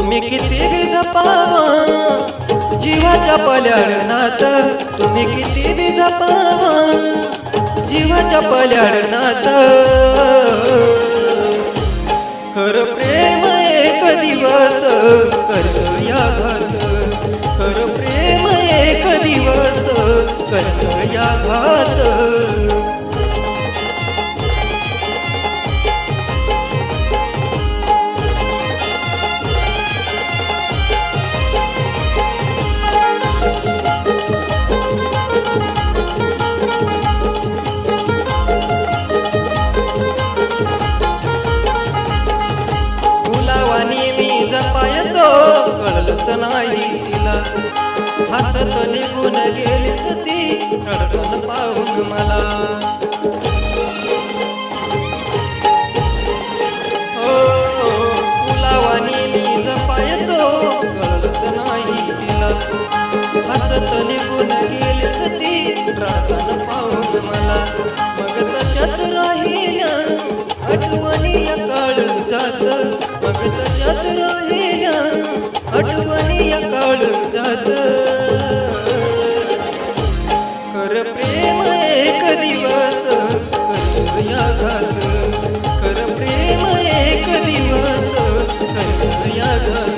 तुम्ही किती बी जपावा जीवाच्या पल्याडनात, तुम्ही किती बी जपावा जीवाच्या पल्याडनात. खरं प्रेम एक दिवस करत या घात, खरं प्रेम एक दिवस करत या घात. फुलावानी मी जपायचो कळलंच नाही तिला, हसत निघून गेलीच ती रडकन पाहून मला. हो फुलावानी मी जपायचो कळलंच नाही तिला, हसत निघून गेलीच ती रडकन पाहून मला. मग तशाच राहिल्या आठवणी या काळजात, मग तशाच राहिल्या आठवणी या काळजात. खरं प्रेम एक दिवस करत या घात, खरं प्रेम एक दिवस करत या घात.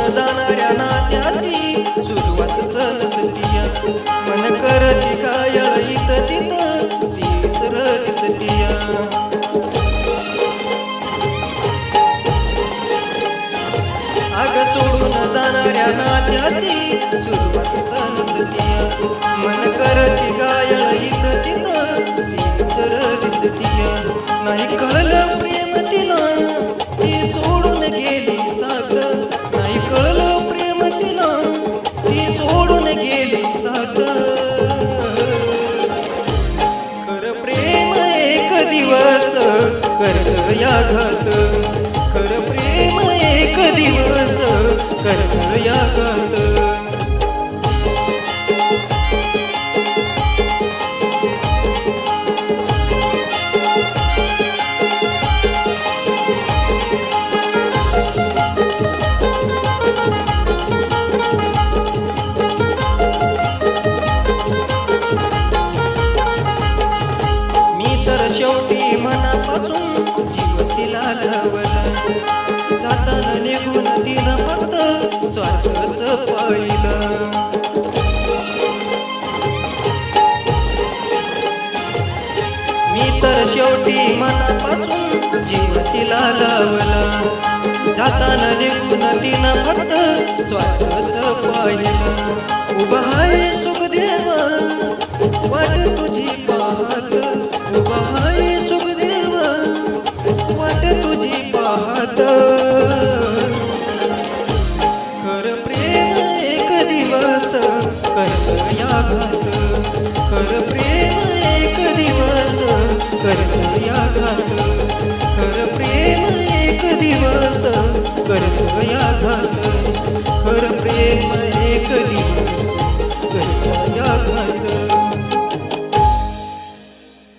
जाणाऱ्या नात्याची सुरुवात नसतीया, मन करती काय इथं तिथं तीच रचतीया. अग सोडून जाणाऱ्या नात्याची सुरुवात नसतीया, मन करती काय इथं तिथं तीच रचतीया. नाही कळलं प्रेम तिला ती सोडून गेली साथ, नाही कळलं प्रेम तिला ती सोडून गेली साथ. खरं प्रेम एक दिवस करत या घात, खरं प्रेम एक दिवस करत या घात. शेवटी मनापासून जीव तिला लावला, जाताना निघून तिनं फक्त स्वार्थच पाहिलं. मी तर शेवटी मनापासून जीव तिला लावला, जाताना निघून तिनं फक्त स्वार्थच पाहिलं. उभा आहे सुखदेव वाट तुझी पाहत, उभा आहे सुखदेव वाट तुझी पाहत. खरं प्रेम एक दिवस करत या घात, खरं प्रेम एक दिवस करत या घात.